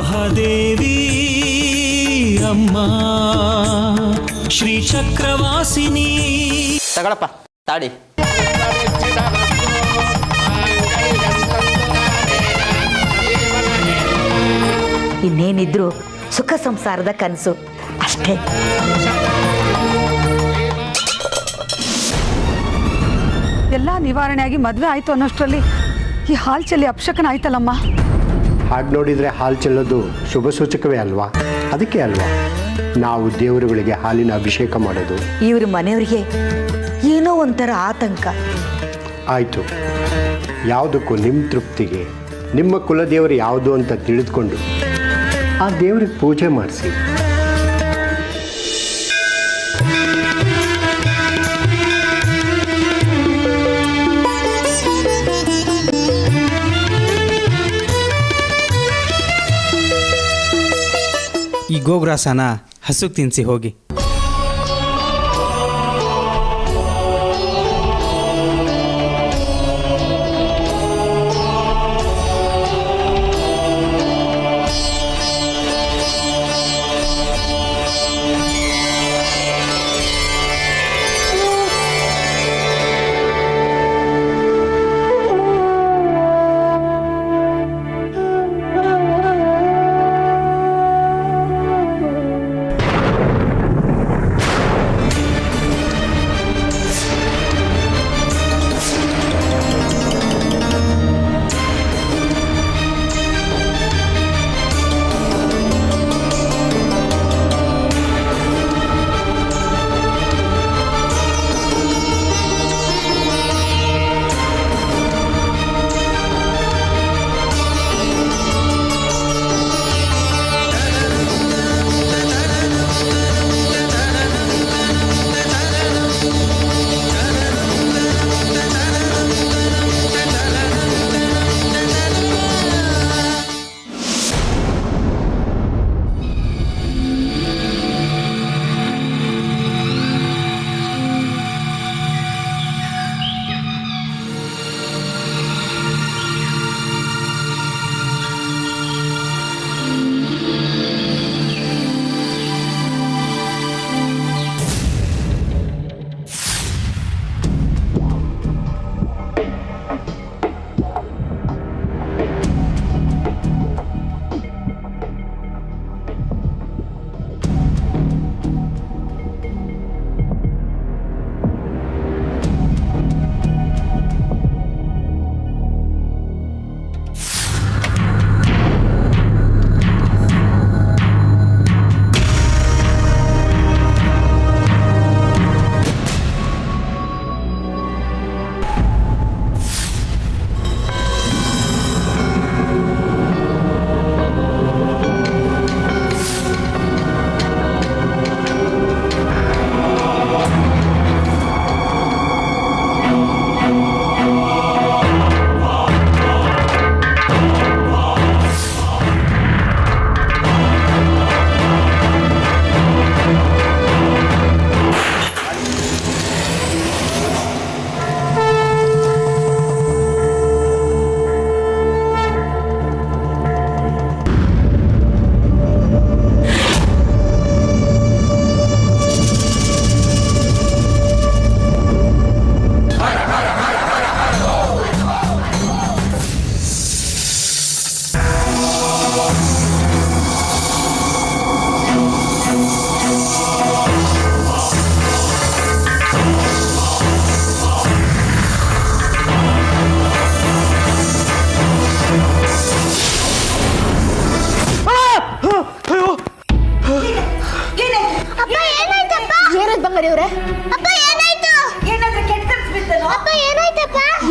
ಮಹಾದೇವಿ ಅಮ್ಮ ಶ್ರೀ ಚಕ್ರವಾಸಿನಿ. ತಗೊಳಪ್ಪ ತಾಡಿ. ಇನ್ನೇನಿದ್ರು ಸುಖ ಸಂಸಾರದ ಕನಸು ಅಷ್ಟೇ. ಎಲ್ಲ ನಿವಾರಣೆಯಾಗಿ ಮದುವೆ ಆಯಿತು ಅನ್ನೋಷ್ಟರಲ್ಲಿ ಈ ಹಾಲು ಚೆಲ್ಲಿ ಅಪಶಕನ ಆಯ್ತಲ್ಲಮ್ಮ. ಹಾಗೆ ನೋಡಿದರೆ ಹಾಲು ಚೆಲ್ಲೋದು ಶುಭ ಸೂಚಕವೇ ಅಲ್ವಾ? ಅದಕ್ಕೆ ಅಲ್ವಾ ನಾವು ದೇವರುಗಳಿಗೆ ಹಾಲಿನ ಅಭಿಷೇಕ ಮಾಡೋದು. ಇವ್ರ ಮನೆಯವರಿಗೆ ಏನೋ ಒಂಥರ ಆತಂಕ. ಆಯಿತು, ಯಾವುದಕ್ಕೂ ನಿಮ್ಮ ತೃಪ್ತಿಗೆ ನಿಮ್ಮ ಕುಲದೇವರು ಯಾವುದು ಅಂತ ತಿಳಿದುಕೊಂಡು ಆ ದೇವ್ರಿಗೆ ಪೂಜೆ ಮಾಡಿಸಿ. ಈ ಗೋಗ್ರಾಸನ ಹಸುಗೆ ತಿನ್ನಿಸಿ ಹೋಗಿ.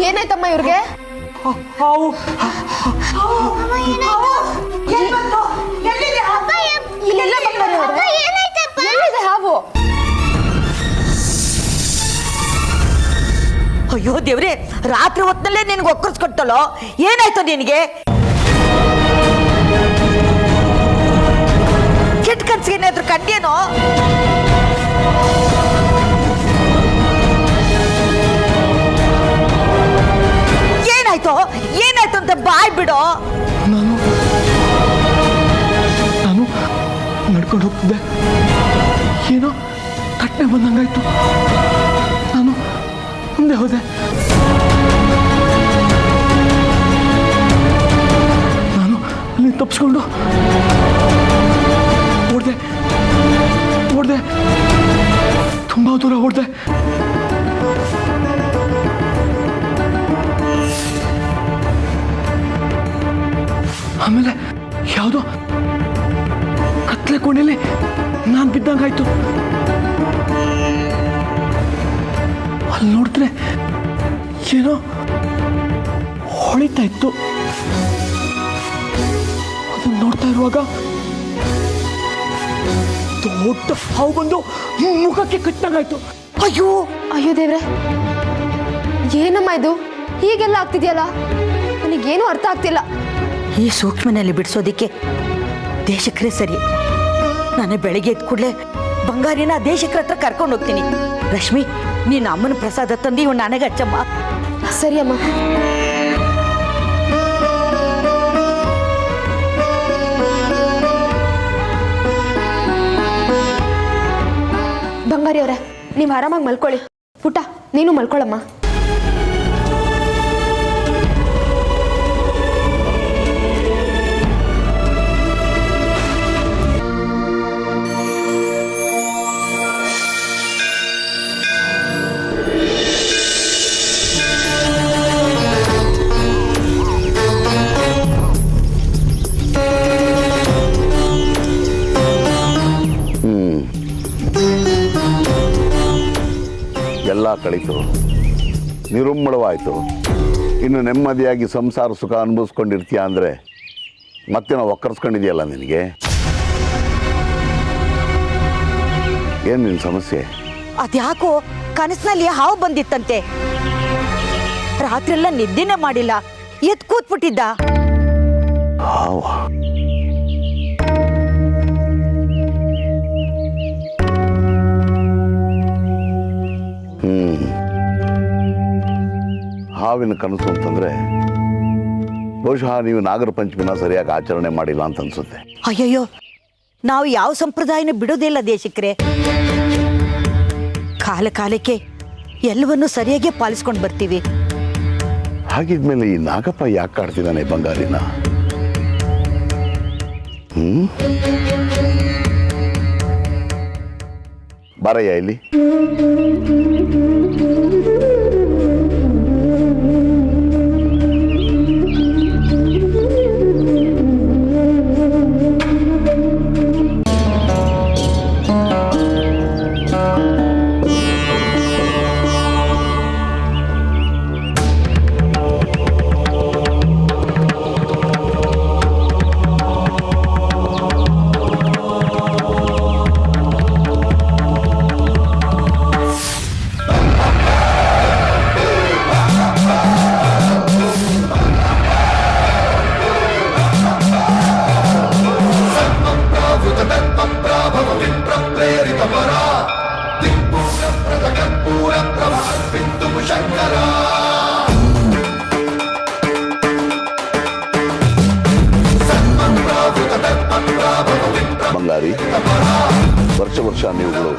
ಏನಾಯ್ತಮ್ಮ ಇವ್ರಿಗೆ? ಹಾವು. ಅಯ್ಯೋ ದೇವ್ರೆ, ರಾತ್ರಿ ಹೊತ್ತಲ್ಲೇ ನಿನ್ಗೆ ಒಕ್ಕರ್ಸ್ಕೊಟ್ಟಲ್ಲೋ, ಏನಾಯ್ತು ನಿನಗೆ? ಕೆಟ್ಟ ಕನ್ಸಿಗೆ ಏನಾದ್ರು ಕಂಡೇನೋ? ಏನಾಯ್ತು ಏನಾಯ್ತು ಅಂತ ಬಾಯ್ ಬಿಡೋ. ಏನೋ ಕಟ್ನೆ ಬಂದಂಗಾಯ್ತು. ನಾನು ಮುಂದೆ ಹೋದೆ. ನಾನು ಅಲ್ಲಿ ತಪ್ಪಿಸ್ಕೊಂಡು ಓಡ್ದೆ ತುಂಬ ದೂರ ಓಡ್ದೆ. ಆಮೇಲೆ ಯಾವುದೋ ಕತ್ಲೆ ಕೋಣೆಯಲ್ಲಿ ನಾನು ಬಿದ್ದಂಗಾಯ್ತು. ಅಲ್ಲಿ ನೋಡಿದ್ರೆ ಏನೋ ಹೊಳಿತಾ ಇತ್ತು. ಅದನ್ನ ನೋಡ್ತಾ ಇರುವಾಗ ದೊಡ್ಡ ಹಾವು ಬಂದು ಮುಖಕ್ಕೆ ಕಟ್ಟಂಗಾಯ್ತು. ಅಯ್ಯೋ ಅಯ್ಯೋ ದೇವ್ರೆ, ಏನಮ್ಮ ಇದು ಹೀಗೆಲ್ಲ ಆಗ್ತಿದ್ಯಲ್ಲ? ನನಗೇನು ಅರ್ಥ ಆಗ್ತಿಲ್ಲ. ಈ ಸೂಕ್ಷ್ಮನಲ್ಲಿ ಬಿಡಿಸೋದಿಕ್ಕೆ ದೇಶಕ್ರೇ ಸರಿ. ನಾನು ಬೆಳಗ್ಗೆ ಎದ್ದ ಕೂಡಲೇ ಬಂಗಾರಿನ ದೇಶಕ್ರ ಹತ್ರ ಕರ್ಕೊಂಡು ಹೋಗ್ತೀನಿ. ರಶ್ಮಿ, ನೀನು ಅಮ್ಮನ ಪ್ರಸಾದ ತಂದು ಇವ್ ನನಗೆ ಹಚ್ಚಮ್ಮ. ಸರಿ ಅಮ್ಮ. ಬಂಗಾರಿ ಅವರೇ, ನೀವು ಆರಾಮಾಗಿ ಮಲ್ಕೊಳ್ಳಿ. ಪುಟ್ಟ, ನೀನು ಮಲ್ಕೊಳ್ಳಮ್ಮ. ಎಲ್ಲ ಕಳೀತು, ನಿರುಮ್ಮಳವಾಯಿತು. ಇನ್ನು ನೆಮ್ಮದಿಯಾಗಿ ಸಂಸಾರ ಸುಖ ಅನುಭವಿಸ್ಕೊಂಡಿರ್ತೀಯ ಅಂದರೆ ಮತ್ತೆ ನಾವು ಒಕ್ಕರ್ಸ್ಕೊಂಡಿದೆಯಲ್ಲ ನಿನಗೆ. ಏನು ನಿನ್ನ ಸಮಸ್ಯೆ? ಅದ್ಯಾಕೋ ಕನಸಿನಲ್ಲಿ ಹಾವು ಬಂದಿತ್ತಂತೆ. ರಾತ್ರಿ ಎಲ್ಲ ನಿದ್ದೆನೇ ಮಾಡಿಲ್ಲ, ಎದ್ದು ಕೂತ್ಬಿಟ್ಟಿದ್ದ. ಹಾವ? ಹಾವಿನ ಕನಸು ಅಂತಂದ್ರೆ ಬಹುಶಃ ನೀವು ನಾಗರ ಪಂಚಮಿನ ಸರಿಯಾಗಿ ಆಚರಣೆ ಮಾಡಿಲ್ಲ ಅಂತ ಅನ್ಸುತ್ತೆ. ಅಯ್ಯಯ್ಯೋ, ನಾವು ಯಾವ ಸಂಪ್ರದಾಯನ ಬಿಡೋದಿಲ್ಲ ದೇಶಕ್ರೆ. ಕಾಲ ಕಾಲಕ್ಕೆ ಎಲ್ಲವನ್ನೂ ಸರಿಯಾಗಿ ಪಾಲಿಸ್ಕೊಂಡು ಬರ್ತೀವಿ. ಹಾಗಿದ್ಮೇಲೆ ಈ ನಾಗಪ್ಪ ಯಾಕೆ ಕಾಡ್ತಿದ್ದಾನೆ ಬಂಗಾರಿನ? ಬಾರಯ್ಯ ಇಲ್ಲಿ. ಬಂಗಾರಿ, ವರ್ಷ ನೀವುಗಳು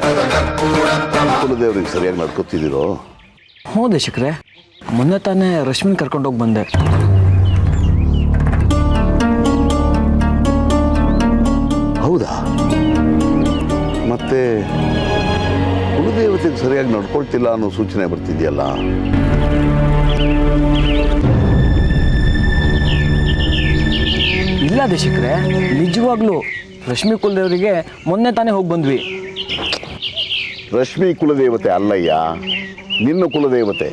ಕುಲದೇವ್ರಿಗೆ ಸರಿಯಾಗಿ ನಡ್ಕೊತಿದ್ದೀರೋ? ಹ್ಞೂ ದೇಶಕ್ರೆ, ಮೊನ್ನೆ ತಾನೇ ರಶ್ಮಿನ್ ಕರ್ಕೊಂಡೋಗಿ ಬಂದೆ. ಹೌದಾ? ಮತ್ತೆ ಕುಲದೇವತೆಗೆ ಸರಿಯಾಗಿ ನಡ್ಕೊಳ್ತಿಲ್ಲ ಅನ್ನೋ ಸೂಚನೆ ಬರ್ತಿದೆಯಲ್ಲ? ಇಲ್ಲ ದೇಶಕ್ರೆ, ನಿಜವಾಗ್ಲೂ ರಶ್ಮಿ ಕುಲದೇವರಿಗೆ ಮೊನ್ನೆ ತಾನೇ ಹೋಗಿ ಬಂದ್ವಿ. ರಶ್ಮಿ ಕುಲದೇವತೆ ಅಲ್ಲಯ್ಯ, ನಿನ್ನ ಕುಲದೇವತೆ.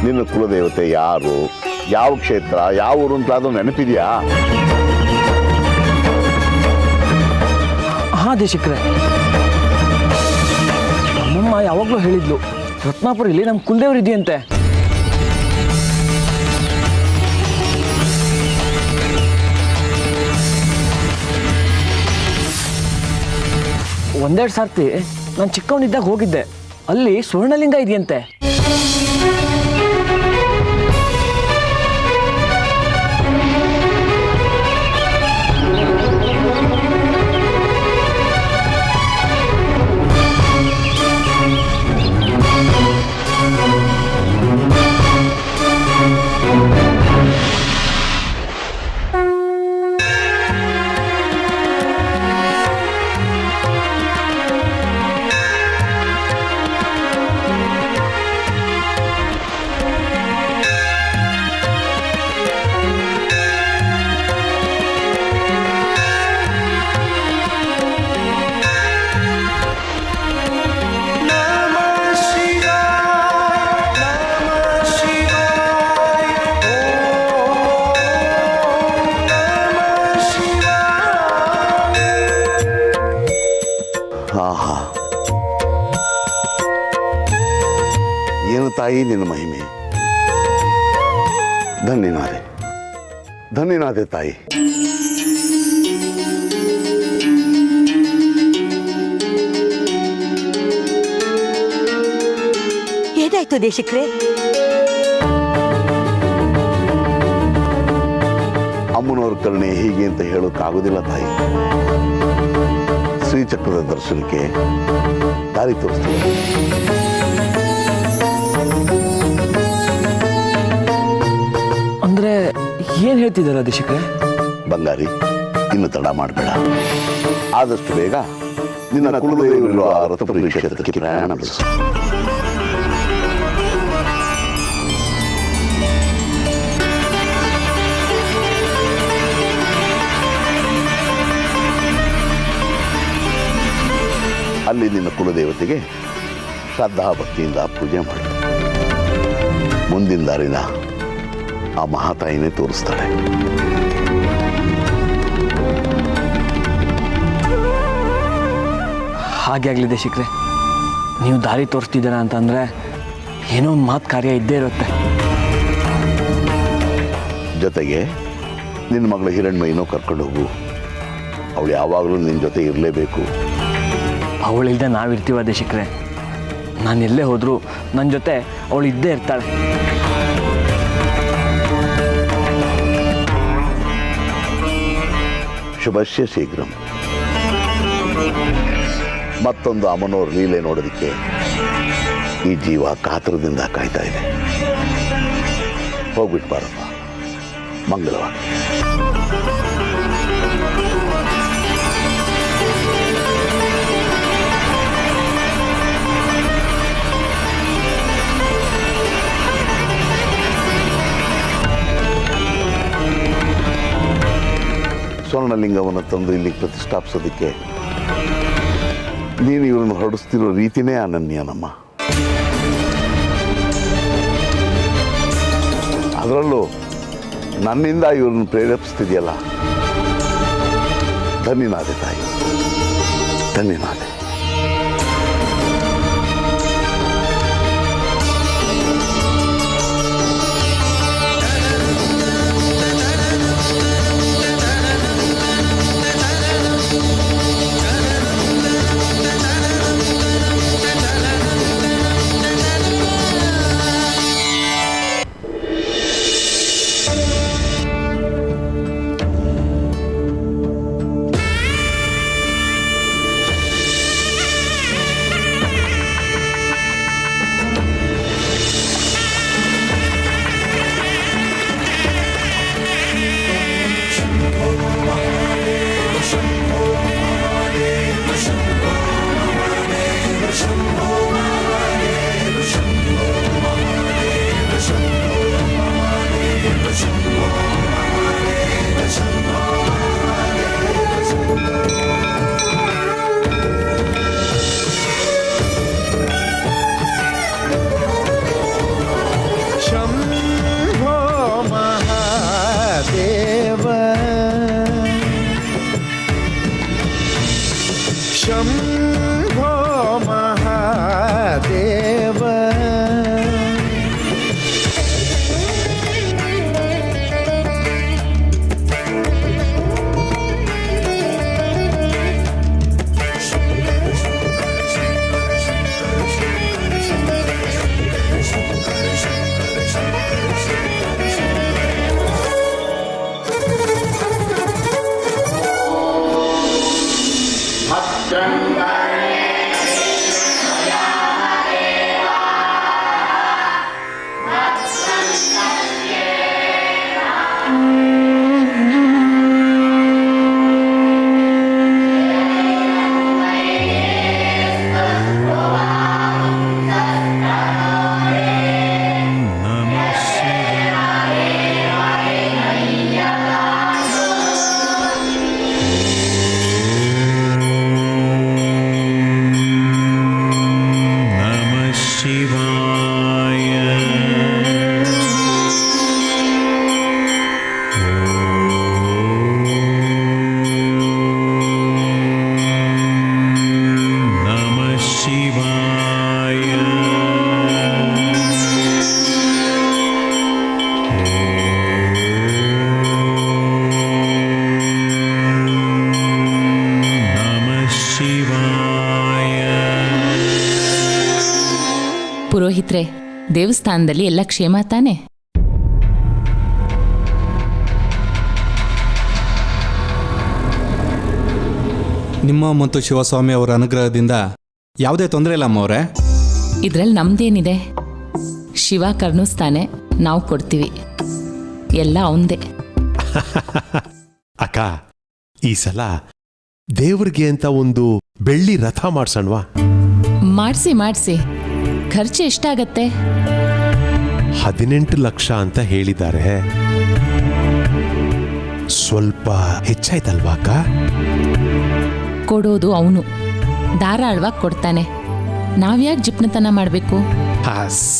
ನಿನ್ನ ಕುಲದೇವತೆ ಯಾರು, ಯಾವ ಕ್ಷೇತ್ರ, ಯಾವ ಊರು ಅಂತ ಅದು ನೆನಪಿದೆಯಾ? ಹಾಂ ದೇಶಕ್ರೆ, ನಮ್ಮಮ್ಮ ಯಾವಾಗಲೂ ಹೇಳಿದ್ಲು, ರತ್ನಾಪುರ ಇಲ್ಲಿ ನಮ್ಮ ಕುಲದೇವ್ರು ಇದೆಯಂತೆ. ಒಂದೆರಡು ಸರ್ತಿ ನಾನು ಚಿಕ್ಕವನಿದ್ದಾಗ ಹೋಗಿದ್ದೆ, ಅಲ್ಲಿ ಸ್ವರ್ಣಲಿಂಗ ಇದೆಯಂತೆ. ತಾಯಿ ನಿನ್ನ ಮಹಿಮೆ. ಧನ್ಯನಾದೆ, ಧನ್ಯನಾದೆ ತಾಯಿ. ಏನಾಯ್ತು ದೇಶಕ್ರೆ? ಅಮ್ಮನವ್ರ ಕರುಣೆ ಹೀಗೆ ಅಂತ ಹೇಳೋಕ್ಕಾಗೋದಿಲ್ಲ ತಾಯಿ. ಶ್ರೀಚಕ್ರದ ದರ್ಶನಕ್ಕೆ ದಾರಿ ತೋರಿಸ್ತೀವಿ. ಅಂದ್ರೆ ಏನ್ ಹೇಳ್ತಿದ್ದಾರ ದೇಶಕ್ಕೆ? ಬಂಗಾರಿ, ಇನ್ನು ತಡ ಮಾಡಬೇಡ. ಆದಷ್ಟು ಬೇಗ ನಿನ್ನ ಕುಲದೇವರಿರುವ ರಥಪುರಿ ಕ್ಷೇತ್ರಕ್ಕೆ ಪ್ರಯಾಣ ಬೆಳೆಸು. ಅಲ್ಲಿ ನಿನ್ನ ಕುಲದೇವತೆಗೆ ಶ್ರದ್ಧಾ ಭಕ್ತಿಯಿಂದ ಪೂಜೆ ಮಾಡು. ಮುಂದಿನ ದಾರಿನ ಆ ಮಹಾತಾಯಿನೇ ತೋರಿಸ್ತಾಳೆ. ಹಾಗೆ ಆಗಲಿ ದೇಶಿಕ್ರೆ. ನೀವು ದಾರಿ ತೋರಿಸ್ತಿದ್ದೀರಾ ಅಂತಂದರೆ ಏನೋ ಒಂದು ಮಾತು ಕಾರ್ಯ ಇದ್ದೇ ಇರುತ್ತೆ. ಜೊತೆಗೆ ನಿನ್ನ ಮಗಳ ಹಿರಣ್ಮಯಿನೂ ಕರ್ಕೊಂಡು ಹೋಗು. ಅವಳು ಯಾವಾಗಲೂ ನಿನ್ನ ಜೊತೆ ಇರಲೇಬೇಕು. ಅವಳಿಲ್ಲದೆ ನಾವಿರ್ತೀವ ದೇಶಿಕ್ರೆ? ನಾನು ಎಲ್ಲೇ ಹೋದರೂ ನನ್ನ ಜೊತೆ ಅವಳು ಇದ್ದೇ ಇರ್ತಾಳೆ. ಶುಭಶ್ಯ ಶೀಘ್ರಂ. ಮತ್ತೊಂದು ಅಮ್ಮನವ್ರ ಲೀಲೆ ನೋಡೋದಕ್ಕೆ ಈ ಜೀವ ಕಾತರದಿಂದ ಕಾಯ್ತಾ ಇದೆ. ಹೋಗ್ಬಿಟ್ಟು ಬಾರಪ್ಪ, ಮಂಗಳವಾರ. ಸ್ವರ್ಣಲಿಂಗವನ್ನು ತಂದು ಇಲ್ಲಿಗೆ ಪ್ರತಿಷ್ಠಾಪಿಸೋದಕ್ಕೆ ನೀನು ಇವ್ರನ್ನ ಹೊರಡಿಸ್ತಿರೋ ರೀತಿನೇ ಅನನ್ಯ ನಮ್ಮ. ಅದರಲ್ಲೂ ನನ್ನಿಂದ ಇವ್ರನ್ನ ಪ್ರೇರೇಪಿಸ್ತಿದೆಯಲ್ಲ, ಧನ್ಯನಾದೆ ತಾಯಿ, ಧನ್ಯನಾದೆ. ಜಾತ್ರೆ ದೇವಸ್ಥಾನದಲ್ಲಿ ಎಲ್ಲ ಕ್ಷೇಮ ತಾನೆ? ನಿಮ್ಮ ಮತ್ತು ಶಿವಸ್ವಾಮಿ ಅವರ ಅನುಗ್ರಹದಿಂದ ಯಾವುದೇ ತೊಂದರೆ ಇಲ್ಲ ಅಮ್ಮವ್ರೆ. ಇದ್ರಲ್ಲಿ ನಮ್ದೇನಿದೆ? ಶಿವ ಕರುಣಿಸ್ತಾನೆ, ನಾವು ಕೊಡ್ತೀವಿ, ಎಲ್ಲ ಅವಂದೇ. ಅಕ್ಕ, ಈ ಸಲ ದೇವ್ರಿಗೆ ಅಂತ ಒಂದು ಬೆಳ್ಳಿ ರಥ ಮಾಡ್ಸಣ್ವಾ? ಮಾಡಿಸಿ ಖರ್ಚು ಎಷ್ಟಾಗತ್ತೆ? 18 ಲಕ್ಷ ಅಂತ ಹೇಳಿದ್ದಾರೆ. ಸ್ವಲ್ಪ ಹೆಚ್ಚಾಯ್ತಲ್ವಾ ಅಕ್ಕ? ಕೊಡೋದು ಅವನು ಧಾರಾಳವಾಗಿ ಕೊಡ್ತಾನೆ, ನಾವ್ಯಾಕೆ ಜಿಪ್ನತನ ಮಾಡಬೇಕು?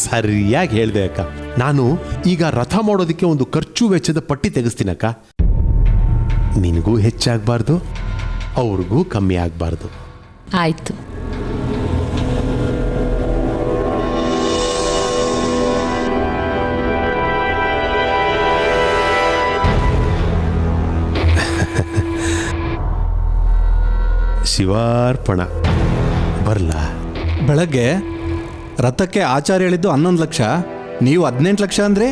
ಸರಿಯಾಗಿ ಹೇಳ್ದೆ ಅಕ್ಕ. ನಾನು ಈಗ ರಥ ಮಾಡೋದಕ್ಕೆ ಒಂದು ಖರ್ಚು ವೆಚ್ಚದ ಪಟ್ಟಿ ತೆಗೆಸ್ತೀನಕ್ಕ. ನಿನಗೂ ಹೆಚ್ಚಾಗಬಾರ್ದು, ಅವ್ರಿಗೂ ಕಮ್ಮಿ ಆಗಬಾರ್ದು. ಆಯ್ತು. ಶಿವಾರ್ಪಣ. ಬರ್ಲಾ? ಬೆಳಗ್ಗೆ ರಥಕ್ಕೆ ಆಚಾರ್ಯ ಹೇಳಿದ್ದು 11 ಲಕ್ಷ, ನೀವು 18 ಲಕ್ಷ ಅಂದ್ರೆ?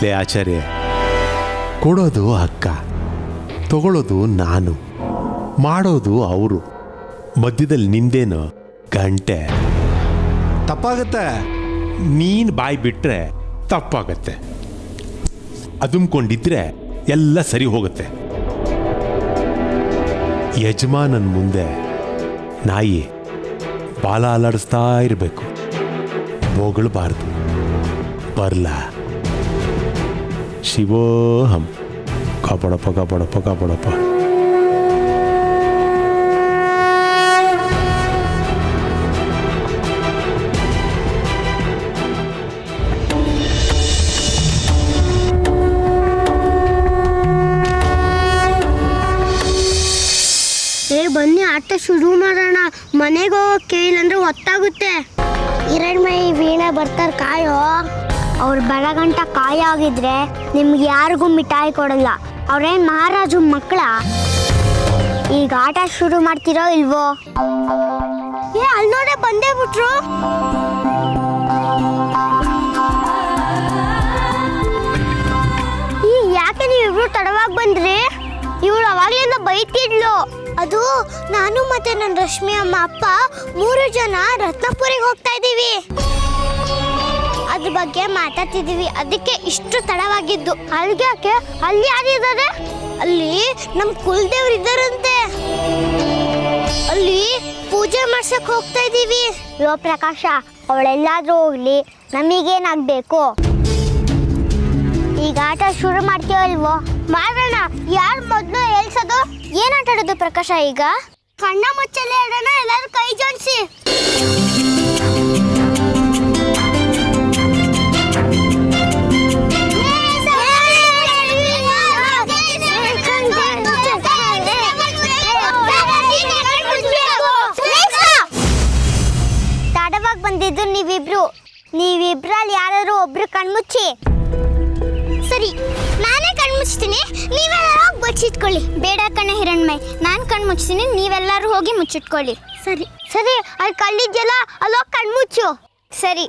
ಲೇ ಆಚಾರ್ಯ, ಕೊಡೋದು ಅಕ್ಕ, ತಗೊಳ್ಳೋದು ನಾನು, ಮಾಡೋದು ಅವರು. ಮಧ್ಯದಲ್ಲಿ ನಿಂದೇನು ಗಂಟೆ? ತಪ್ಪಾಗತ್ತೆ. ನೀನು ಬಾಯಿ ಬಿಟ್ರೆ ತಪ್ಪಾಗತ್ತೆ, ಅದುಮ್ಕೊಂಡಿದ್ರೆ ಎಲ್ಲ ಸರಿ ಹೋಗುತ್ತೆ. ಯಜಮಾನನ ಮುಂದೆ ನಾಯಿ ಬಾಲ ಅಲ್ಲಾಡಿಸ್ತಾ ಇರಬೇಕು, ಬೋಗಳಬಾರ್ದು. ಬರ್ಲಾ? ಶಿವೋಹಂ. ಕಾಪಾಡಪ್ಪ ಕಾಪಾಡಪ್ಪ ಕಾಪಾಡಪ್ಪ. ಬನ್ನಿ, ಆಟ ಶುರು ಮಾಡೋಣ. ಮನೆಗೆ ಹೋಗೋಕೆ ಇಲ್ಲಂದ್ರೆ ಹೊತ್ತಾಗುತ್ತೆ. ಹಿರಣ್ಮೈ ವೀಣೆ ಬರ್ತಾರೆ, ಕಾಯೋ. ಅವ್ರು ಬರಗಂಟ ಕಾಯಾಗಿದ್ರೆ ನಿಮ್ಗೆ ಯಾರಿಗೂ ಮಿಠಾಯಿ ಕೊಡಲ್ಲ. ಅವ್ರೇನ್ ಮಹಾರಾಜು ಮಕ್ಕಳ? ಈಗ ಆಟ ಶುರು ಮಾಡ್ತಿರೋ ಇಲ್ವೋ? ಅಲ್ಲಿ ನೋಡೆ ಬಂದೇ ಬಿಟ್ರು. ಯಾಕೆ ನೀವಿಬ್ರು ತಡವಾಗಿ ಬಂದ್ರಿ? ಇವಳು ಅವಾಗ್ಲಿಂದ ಬೈತಿದ್ಲು. ಅದು ನಾನು ಮತ್ತೆ ನನ್ನ ರಶ್ಮಿ ಅಮ್ಮ ಅಪ್ಪ 3 ಜನ ರತ್ನಪುರಿಗೆ ಹೋಗ್ತಾ ಇದ್ದೀವಿ. ಅದ್ರ ಬಗ್ಗೆ ಮಾತಾಡ್ತಿದೀವಿ, ಅದಕ್ಕೆ ಇಷ್ಟು ತಡವಾಗಿದ್ದು. ಅಲ್ಲಿಗೆ ಯಾಕೆ? ಅಲ್ಲಿ ಯಾರಿದ್ದಾರೆ? ಅಲ್ಲಿ ನಮ್ಮ ಕುಲದೇವ್ರು ಇದ್ದಾರಂತೆ, ಅಲ್ಲಿ ಪೂಜೆ ಮಾಡ್ಸಕ್ ಹೋಗ್ತಾ ಇದೀವಿ. ಯೋ ಪ್ರಕಾಶ, ಅವಳೆಲ್ಲಾದ್ರೂ ಹೋಗ್ಲಿ, ನಮಗೇನಾಗ್ಬೇಕು? ಈಗ ಆಟ ಶುರು ಮಾಡ್ತೀವೋ ಇಲ್ವೋ? ಮಾಡೋಣ. ಯಾರು ಮೊದಲು ಹೇಳ್ಸೋದು? ಏನ್ ಆಟ ಆಡೋದು ಪ್ರಕಾಶ? ಈಗ ಕಣ್ಣ ಮುಚ್ಚಲೆ ಆಡೋಣ. ಎಲ್ಲರೂ ಕೈ ಜೋಡಿಸಿ. ತಡವಾಗಿ ಬಂದಿದ್ದು ನೀವಿಬ್ರಲ್ಲಿ ಯಾರು ಒಬ್ರು ಕಣ್ಮುಚ್ಚಿ. ಸರಿ, ನಾನೇ ಕಣ್ಮುಚ್ತೀನಿ, ನೀವೆಲ್ಲರೂ ಹೋಗಿ ಮುಚ್ಚಿಟ್ಕೊಳ್ಳಿ. ಬೇಡ ಕಣೆ ಹಿರಣ್ಮೈ, ನಾನು ಕಣ್ಮುಚ್ತೀನಿ, ನೀವೆಲ್ಲರೂ ಹೋಗಿ ಮುಚ್ಚಿಟ್ಕೊಳ್ಳಿ. ಸರಿ, ಅಲ್ಲಿ ಕಲ್ಲಿದ್ಯಲ್ಲ, ಅಲ್ಲೋಗಿ ಕಣ್ಮುಚ್ಚು. ಸರಿ.